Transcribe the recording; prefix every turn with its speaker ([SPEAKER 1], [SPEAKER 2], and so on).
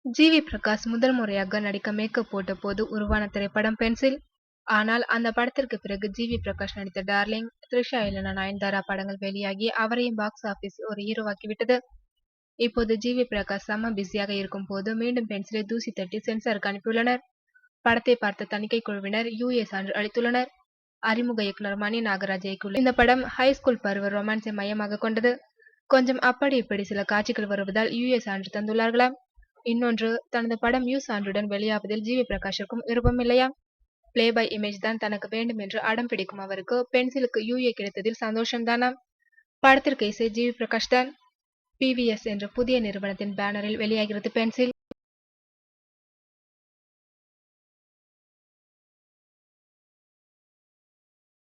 [SPEAKER 1] GV. Prakash முதல் முறையாக நடிக்க மேக்கப் போட்ட போது உருவான திரைப்படம் பென்சில். ஆனால் அந்த படத்திற்கு பிறகு ஜி.வி. பிரகாஷ் நடித்த டார்லிங், த்ரிஷா இல்லனா நயன்தாரா படங்கள் வெளியாகி அவரையும் பாக்ஸ் ஆபீஸ் ஒரு ஹீரோவாக்கி விட்டது. இப்போது ஜி.வி. பிரகாஷ் செம்ம பிஸியாக இருக்கும் போது மீண்டும் பென்சிலை தூசி தட்டி சென்சாருக்கு அனுப்பியுள்ளனர். படத்தை பார்த்த தணிக்கை குழுவினர் யூஏ சான்று அளித்துள்ளனர். அறிமுக இயக்குனர் மணி நாகராஜ் இயக்கியுள்ள இந்த படம் ஹைஸ்கூல் பருவ ரொமான்ஸை மையமாக கொண்டது. கொஞ்சம் அப்படி இப்படி சில காட்சிகள் வருவதால் யூஏ சான்று தந்துள்ளார்களாம். இன்னொன்று, தனது படம் யூ சான்றுடன் வெளியாவதில் ஜி.வி. பிரகாஷிற்கும் விருப்பமில்லையாம். பிளே பை இமேஜ் தான் தனக்கு வேண்டும் என்று அடம் பிடிக்கும் அவருக்கு பென்சிலுக்கு யூஏ கிடைத்ததில் சந்தோஷம்தானாம். படத்திற்கு இசை ஜி.வி. பிரகாஷ் தான். பிவிஎஸ் என்ற புதிய நிறுவனத்தின் பேனரில் வெளியாகிறது பென்சில்.